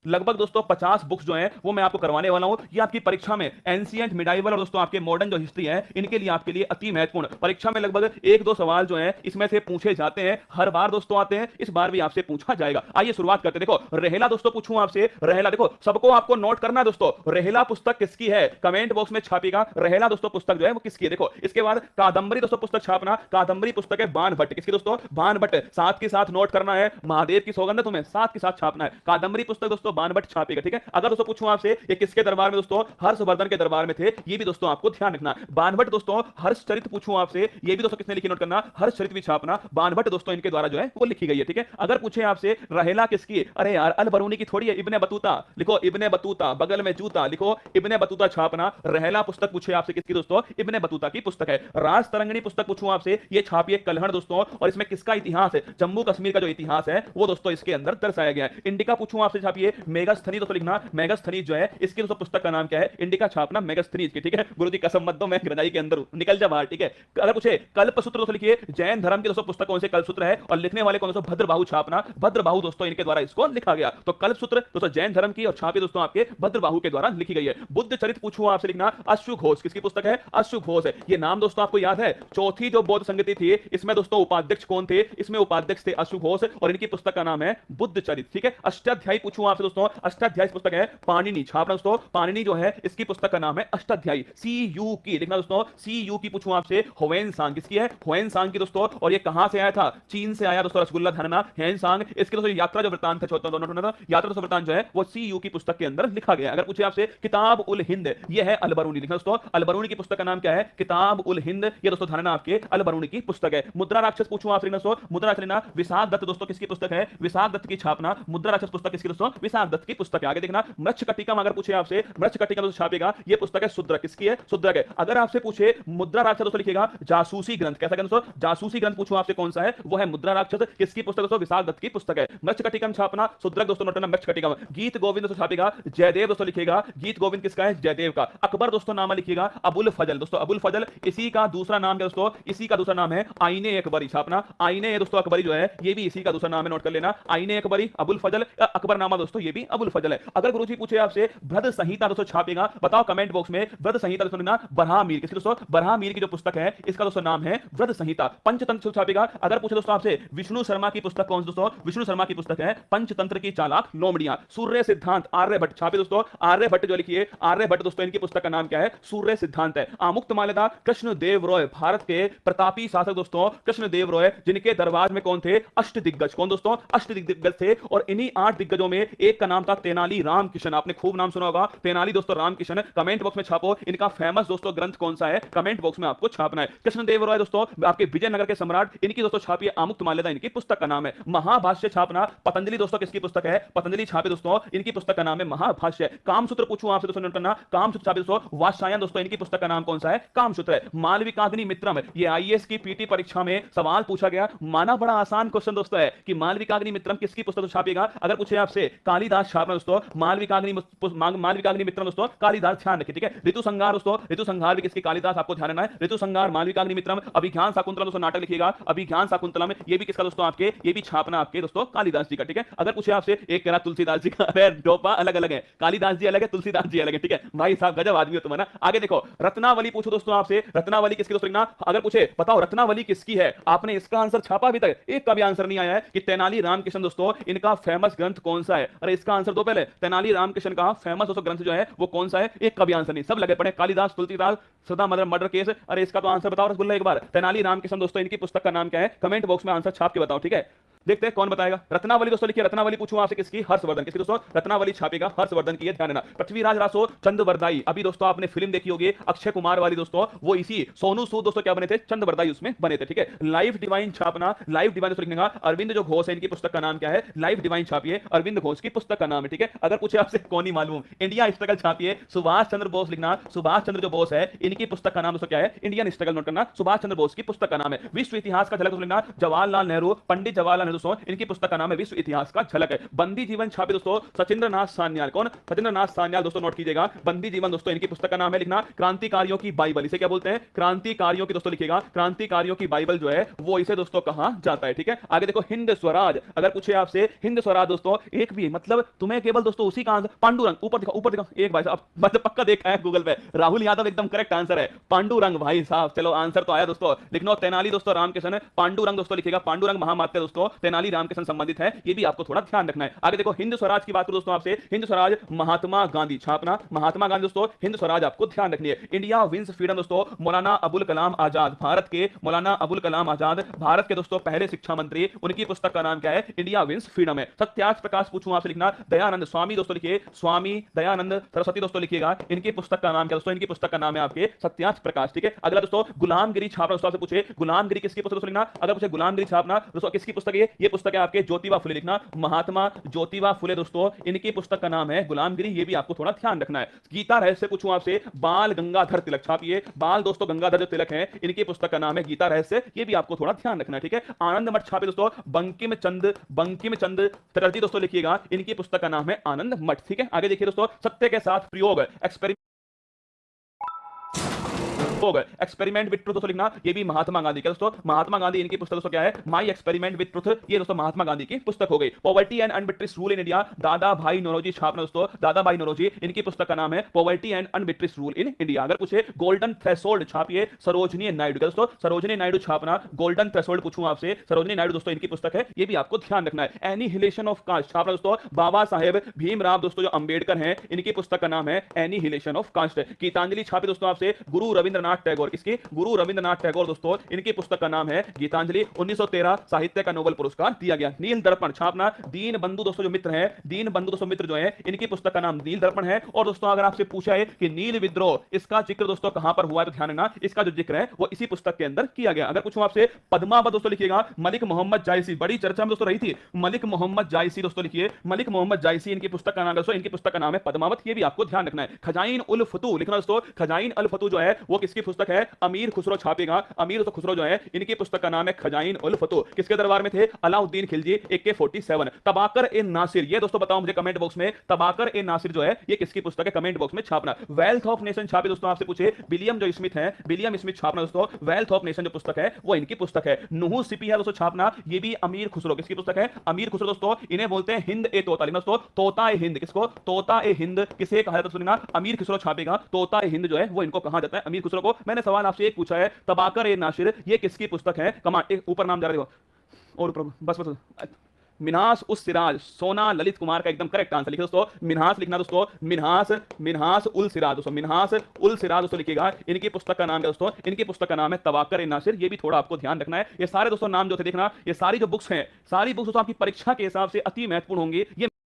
लगभग दोस्तों 50 बुक्स जो हैं वो मैं आपको करवाने वाला हूं। ये आपकी परीक्षा में एंशिएंट, मिडाइवल और दोस्तों आपके मॉडर्न जो हिस्ट्री है इनके लिए आपके लिए अति महत्वपूर्ण, परीक्षा में लगभग एक दो सवाल जो है इसमें से पूछे जाते हैं, हर बार दोस्तों आते हैं, इस बार भी आपसे पूछा जाएगा। आइए शुरुआत करते हैं। देखो रहेला दोस्तों पूछूं आपसे, रहेला देखो सबको आपको नोट करना है दोस्तों, रहेला पुस्तक किसकी है कमेंट बॉक्स में छापिएगा। रहेला दोस्तों पुस्तक जो है वो किसकी है। देखो इसके बाद कादंबरी दोस्तों पुस्तक छापना, कादंबरी पुस्तक है बाण भट्ट, किसकी दोस्तों बाण भट्ट, साथ के साथ नोट करना है, महादेव की सौगंध तुम्हें साथ के साथ छापना है, कादंबरी पुस्तक दोस्तों बाण भट्ट छापेगा। ठीक है, अगर दोस्तों पूछूं आपसे ये किसके दरबार में दोस्तों, हर्षवर्धन के दरबार में थे, ये भी दोस्तों आपको ध्यान रखना। बाण भट्ट दोस्तों हर्षचरित पूछूं आपसे, ये भी दोस्तों किसने लिखी नोट करना, हर्षचरित भी छापना, बाण भट्ट दोस्तों इनके द्वारा जो है वो लिखी गई है। ठीक है, अगर पूछे आपसे रहेला किसकी, अरे यार अल बरूनी की थोड़ी है, इब्ने बतूता लिखो, इब्ने बतूता बगल में जूता लिखो, इब्ने बतूता छापना। रहेला पुस्तक पूछे आपसे किसकी दोस्तों, इब्ने बतूता की पुस्तक है। राज तरंगिणी पुस्तक पूछूं आपसे, ये छापिए कल्हड़ दोस्तों, और इसमें किसका इतिहास है, जम्मू कश्मीर का जो इतिहास है वो दोस्तों इसके अंदर दर्शाया गया है। इंडिका पूछूं आपसे छापिए मेगास्थनीज दोस्तों लिखना, मेगास्थनीज जो है इसकी दोस्तों पुस्तक का नाम क्या है, इंडिका छापना मेगास्थनीज की। ठीक है, गुरुजी कसम मत दो मैं रजाई के अंदर निकल जा बाहर। ठीक है, अगर पूछे कल्पसूत्र दोस्तों लिखिए, जैन धर्म की दोस्तों पुस्तक कौन से कल्पसूत्र है और लिखने वाले कौन दोस्तों, भद्रबाहु छापना, भद्रबाहु दोस्तों इनके द्वारा इसको लिखा गया। तो कल्पसूत्र दोस्तों जैन धर्म की और छापी दोस्तों आपके भद्रबाहु के द्वारा लिखी गई है। बुद्ध चरित पूछूं आपसे लिखना, अश्व घोष किसकी पुस्तक है, अश्व घोष है। ये नाम दोस्तों आपको याद है, चौथी जो बौद्ध संगति थी इसमें दोस्तों उपाध्यक्ष कौन थे, इसमें उपाध्यक्ष थे अश्व घोष और इनकी पुस्तक का नाम है बुद्ध चरित। ठीक है, अष्टाध्यायी पूछूं आपसे दोस्तों, अष्टाध्यायी पुस्तक है पाणिनि छापना दोस्तों, पाणिनि जो है इसकी पुस्तक का नाम है अष्टाध्यायी, सी यू की लिखना दोस्तों, सी यू की पूछूं आपसे, हुएन सांग किसकी है, हुएन सांग की दोस्तों, और ये कहां से आया था, चीन से आया दोस्तों, रसगुल्ला धरना हुएन सांग, इसके दोस्तों यात्रा जो वृत्तांत है, यात्रा दोस्तों वृत्तांत जो है वो सी यू की पुस्तक के अंदर लिखा गया। अगर पूछे आपसे किताब उल हिंद, ये है अल बरूनी लिखना दोस्तों, अल बरूनी की पुस्तक का नाम क्या है, किताब उल हिंद, ये दोस्तों धारणा आपके अल बरूनी की पुस्तक है। मुद्रा राक्षस पूछूं आपसे दोस्तों, मुद्रा राक्षस लेना, विशाख दत्त दोस्तों किसकी पुस्तक है, विशाख दत्त की छापना, मुद्रा राक्षस पुस्तक किसकी दोस्तों, विशाख दत्त की पुस्तक है। आगे देखना मृच्छकटिकम, अगर पूछे आपसे मृच्छकटिकम दोस्तों छापेगा, ये पुस्तक है शूद्रक, किसकी है, शूद्रक है। अगर आपसे पूछे मुद्रा राक्षस दोस्तों लिखेगा जासूसी ग्रंथ, कैसा ग्रंथ दोस्तों, जासूसी ग्रंथ पूछूं आपसे कौन सा है, वो है मुद्रा राक्षस, किसकी पुस्तक दोस्तों, विशाख दत्त की पुस्तक है। मृच्छकटिकम छापना शूद्रक दोस्तों, नोट करना मृच्छकटिकम। गीत गोविंद दोस्तों छापेगा जयदेव दोस्तों लिखेगा, गीत गोविंद किसका है, जयदेव का। अकबर दोस्तों नाम लिखिएगा अबुल फजल दोस्तों, अबुल फजल, इसी का दूसरा नाम क्या दोस्तों, इसी का दूसरा नाम है आईने अकबरी छापना, आईने दोस्तों अकबरी जो है ये भी इसी का दूसरा नाम है, नोट कर लेना, आईने अकबरी अबुल फजल, अकबरनामा दोस्तों ये भी अबुल फजल है। अगर गुरुजी पूछे आपसे बृहद संहिता दोस्तों छापेगा, बताओ कमेंट बॉक्स में बृहद संहिता दोस्तों लिखना, बरहामीर किसकी दोस्तों, बरहामीर की जो पुस्तक है इसका दोस्तों नाम है बृहद संहिता। पंचतंत्र छापेगा, अगर पूछे दोस्तों आपसे विष्णु शर्मा की पुस्तक कौन सी दोस्तों, विष्णु शर्मा की पुस्तक है पंचतंत्र की चालाक लोमड़ियां। सूर्य सिद्धांत आर्यभट्ट छापे दोस्तों, आर्यभट्ट जो लिखिए, आर्यभट्ट दोस्तों इनकी पुस्तक का नाम क्या है, सूर्य सिद्धांत है। आमुक्त माल्यदा कृष्णदेव रॉय, भारत के प्रतापी शासक दोस्तों कृष्णदेव रॉय, जिनके दरबार में कौन थे, अष्ट दिग्गज, कौन दोस्तों, अष्ट दिग्गज थे, और इन्हीं 8 दिग्गजों में एक का नाम था तेनाली राम किशन, आपने खूब नाम सुना होगा तेनाली दोस्तों राम किशन। कमेंट बॉक्स में छापो इनका फेमस दोस्तों ग्रंथ कौन सा है, कमेंट बॉक्स में आपको छापना है। कृष्णदेव रॉय दोस्तों आपके विजयनगर के सम्राट, इनकी दोस्तों छापिए आमुक्त माल्यदा, इनकी पुस्तक का नाम है। महाभाष्य छापना, पतंजलि दोस्तों किसकी पुस्तक है, पतंजलि छापे दोस्तों, इनकी पुस्तक का नाम है महाभाष्य। कामसूत्र पूछूं आपसे दोस्तों, नोट करना, कामसूत्र छापे दोस्तों वात्स्यायन दोस्तों, इनकी पुस्तक का नाम कौन सा है, कामसूत्र है। मालविकाग्नि मित्रम, ये आईएएस की पीटी परीक्षा में सवाल पूछा गया, माना बड़ा आसान क्वेश्चन दोस्तों है कि मालविकाग्नि मित्रम किसकी पुस्तक छापेगा। अगर पूछे आपसे कालिदास छापना दोस्तों, मालविकाग्नि मित्रम दोस्तों कालिदास, ध्यान रखिए। ठीक है, ऋतु संहार दोस्तों, ऋतु संहार भी किसकी, कालिदास, आपको ध्यान रखना है, ऋतु संहार मालविकाग्नि मित्रम। अभिज्ञान शाकुंतलम दोस्तों नाटक लिखिएगा, अभिज्ञान शाकुंतलम, ये भी किसका दोस्तों, आपके ये भी छापना आपके दोस्तों कालिदास जी का। ठीक है, अगर पूछे आपसे एक कह रहा तुलसीदास जी का, अरे डोपा अलग अलग है, कालिदास जी अलग है, तुलसीदास जी अलग है। ठीक है भाई साहब, गजब आदमी हो तुम्हारा। आगे देखो रत्नावली पूछो दोस्तों आपसे, रत्नावली किसकी दोस्तों लिखना। अगर पूछे बताओ रत्नावली किसकी है, आपने इसका आंसर छापा, अभी तक एक का भी आंसर नहीं आया है कि तेनाली रामकृष्ण दोस्तों इनका फेमस ग्रंथ कौन सा है। अरे इसका आंसर दो पहले, तेनाली रामकृष्ण का फेमस दोस्तों ग्रंथ जो है वो कौन सा है, एक का भी आंसर नहीं, सब लगे पड़े कालिदास, तुलसीदास, सदा मर्डर केस। अरे इसका तो आंसर बताओ रसगुल्ला एक बार, तेनाली रामकृष्ण दोस्तों इनकी पुस्तक का नाम क्या है, कमेंट बॉक्स में आंसर छाप के बताओ। ठीक है, देखते हैं कौन बताएगा। रत्नावली दोस्तों लिखिए, रत्नावली पूछूं आपसे किसकी, हर्षवर्धन, किसकी दोस्तों, रत्नावली छापेगा हर्षवर्धन की, ध्यान देना। पृथ्वीराज रासो चंद्रवरदाई, अभी दोस्तों आपने फिल्म देखी होगी अक्षय कुमार वाली दोस्तों, वो इसी सोनू सूद दोस्तों क्या बने थे, चंद्रवरदाई उसमें बने थे। ठीक है, लाइफ डिवाइन छापना, लाइफ डिवाइन दोस्तों लिखने का, अरविंद जो घोष है इनकी पुस्तक का नाम क्या है, लाइफ डिवाइन छापिए, अरविंद घोष की पुस्तक का नाम है। ठीक है, अगर पूछे आपसे कौन ही मालूम, इंडिया स्ट्रगल छापिए, सुभाष चंद्र बोस लिखना, सुभाष चंद्र जो बोस है इनकी पुस्तक का नाम दोस्तों क्या है, इंडियन स्ट्रगल, नोट करना, सुभाष चंद्र बोस की पुस्तक का नाम है। विश्व इतिहास का झलक लिखना, जवाहरलाल नेहरू, पंडित जवाहरलाल नेहरू दोस्तों इनकी पुस्तक का नाम है विश्व इतिहास का झलक है। बंदी जीवन छापे दोस्तों सचिंद्र नाथ सान्याल। कौन? सचिंद्र नाथ सान्याल दोस्तों, नोट कीजिएगा। बंदी जीवन दोस्तों इनकी पुस्तक का नाम है, लिखना क्रांतिकारियों की बाइबल। इसे क्या बोलते हैं? क्रांतिकारियों की दोस्तों लिखिएगा, क्रांतिकारियों की बाइबल जो है वो इसे दोस्तों कहा जाता है। ठीक है, आगे देखो हिंद स्वराज। अगर पूछे आपसे हिंद स्वराज दोस्तों, एक भी मतलब तुम्हें केवल दोस्तों उसी का आंसर पांडुरंग, ऊपर दिखा, ऊपर दिखा एक भाई साहब, मतलब पक्का देखा है गूगल पे, राहुल यादव एकदम करेक्ट आंसर है, पांडुरंग भाई साहब। चलो आंसर तो आया दोस्तों, लिखना तेनाली दोस्तों रामकिशन, पांडुरंग दोस्तों लिखिएगा, पांडुरंग महामात्य दोस्तों तेनाली रामकिशन संबंधित है, ये भी आपको थोड़ा ध्यान रखना है। आगे देखो हिंद स्वराज की बात करूं दोस्तों आपसे, हिंद स्वराज महात्मा गांधी, छापना महात्मा गांधी दोस्तों, हिंद स्वराज आपको ध्यान रखनी है। इंडिया विंस फ्रीडम दोस्तों, मौलाना अबुल कलाम आजाद, भारत के मौलाना अबुल कलाम आजाद, भारत के दोस्तों पहले शिक्षा मंत्री, उनकी पुस्तक का नाम क्या है? इंडिया विंस फ्रीडम है। सत्यार्थ प्रकाश पूछूं आपसे, लिखना दयानंद स्वामी दोस्तों लिखिए, स्वामी दयानंद सरस्वती दोस्तों लिखिएगा, इनकी पुस्तक का नाम क्या दोस्तों? इनकी पुस्तक का नाम है आपके सत्यार्थ प्रकाश। ठीक है, अगला दोस्तों गुलामगिरी छापना दोस्तों आपसे पूछे, गुलामगिरी किसकी पुस्तक दोस्तों लिखना, अगर पूछे गुलामगिरी छापना दोस्तों किसकी पुस्तक है? ये पुस्तक है आपके ज्योतिबा फुले, लिखना महात्मा ज्योतिबा फुले दोस्तों, इनकी पुस्तक का नाम है गुलामगिरी, ये भी आपको थोड़ा ध्यान रखना है। गीता रहस्य पूछूं आपसे, बाल गंगाधर तिलक, छापिए बाल दोस्तों गंगाधर जो तिलक है, इनकी पुस्तक का नाम है गीता रहस्य, ये भी आपको थोड़ा ध्यान रखना है। ठीक है, आनंद मठ छापे दोस्तों, बंकिम चंद चटर्जी दोस्तों लिखिएगा, इनकी पुस्तक का नाम है आनंद मठ। ठीक है, आगे देखिए दोस्तों सत्य के साथ प्रयोग एक्सपेरिमेंट विद ट्रुथ दोस्तों लिखना, ये भी महात्मा गांधी का दोस्तों, महात्मा गांधी इनकी पुस्तक दोस्तों क्या है? माय एक्सपेरिमेंट विद ट्रुथ, ये दोस्तों महात्मा गांधी की पुस्तक हो गई। Poverty and unbritish rule in India, Dadabhai Naoroji छापना दोस्तों, दादा भाई नौरोजी, इनकी पुस्तक का नाम है poverty and unbritish rule in India. अगर पूछे गोल्डन थ्रेशोल्ड छापिए सरोजनी नायडू का दोस्तों, सरोजनी नायडू छापना, गोल्डन थ्रेशोल्ड पूछूं आपसे, सरोजनी नायडू दोस्तों इनकी पुस्तक है, ये भी आपको ध्यान रखना है। एनिहिलेशन ऑफ कास्ट छापना दोस्तों, बाबा साहेब भीमराव दोस्तों जो अंबेडकर हैं, इनकी पुस्तक का नाम है एनिहिलेशन ऑफ कास्ट। गीतांजलि छापे दोस्तों आपसे गुरु रविंद्रनाथ टैगोर, इसकी गुरु रविंद्रनाथ टैगोर दोस्तों, इनकी पुस्तक का नाम है गीतांजलि, 1913 साहित्य का नोबेल पुरस्कार दिया गया। नील दर्पण छापना, दीन बंधु दोस्तों जो मित्र हैं, दीन बंधु दोस्तों मित्र जो हैं, इनकी पुस्तक का नाम नील दर्पण है। और दोस्तों अगर आपसे पूछा है कि नील विद्रोह, इसका जिक्र दोस्तों कहां पर हुआ है, तो ध्यान रखना इसका जो जिक्र है वो इसी पुस्तक के अंदर किया गया। अगर पूछूं आपसे पद्मावत दोस्तों लिखिएगा, मलिक मोहम्मद जायसी, बड़ी चर्चा में दोस्तों रही थी, मलिक मोहम्मद जायसी दोस्तों लिखिए, मलिक मोहम्मद जायसी इनकी पुस्तक का नाम दोस्तों, इनकी पुस्तक का नाम है पद्मावत, ये भी आपको ध्यान रखना है। खजाइन उल फतू लिखना दोस्तों, खजाइन उल फतू जो है वो किसकी पुस्तक है? अमीर खुसरो छापेगा, अमीर तो खुसरो जो है, इनकी पुस्तक का नाम है खजाइन उल फतू। किसके दरबार में थे? अलाउद्दीन खिलजी, AK-47। तबाकर ए नासिर, ये दोस्तों बताओ मुझे कमेंट बॉक्स में, तबाकर ए नासिर जो है ये किसकी पुस्तक है? कमेंट बॉक्स में छापना। वेल्थ ऑफ नेशन छापे दोस्तों आपसे पूछे, विलियम जो स्मिथ है, विलियम स्मिथ छापना दोस्तों, वेल्थ ऑफ नेशन जो पुस्तक है वो इनकी पुस्तक है। नुहू सिपी है दोस्तों छापना, ये भी अमीर खुसरो, किसकी पुस्तक है? अमीर खुसरो दोस्तों, इन्हें बोलते हैं हिंद ए तोता, दोस्तों तोता ए हिंद, किसको? तोता ए हिंद किसे कहा जाता है सुनना, अमीर खुसरो छापेगा, तोता ए हिंद जो है वो इनको कहा जाता है, अमीर खुसरो को। मैंने सवाल आपसे एक पूछा है, तबाकर ए नासिर ये किसकी पुस्तक है? कमांड ऊपर नाम जा रहा है और ऊपर बस मिन्हास उस सिराज, सोना ललित कुमार का एकदम करेक्ट आंसर लिखिए दोस्तों, मिन्हास लिखना दोस्तों, मिन्हास उल सिराज दोस्तों, मिन्हास उल सिराज दोस्तों लिखिएगा, इनकी पुस्तक का नाम है दोस्तों, इनकी पुस्तक का नाम है तबाकर ए नासिर, ये भी थोड़ा आपको ध्यान रखना है। ये सारे दोस्तों नाम जो थे देखना, ये सारी जो बुक्स हैं, सारी बुक्स दोस्तों आपकी परीक्षा के हिसाब से अति महत्वपूर्ण होंगी। ये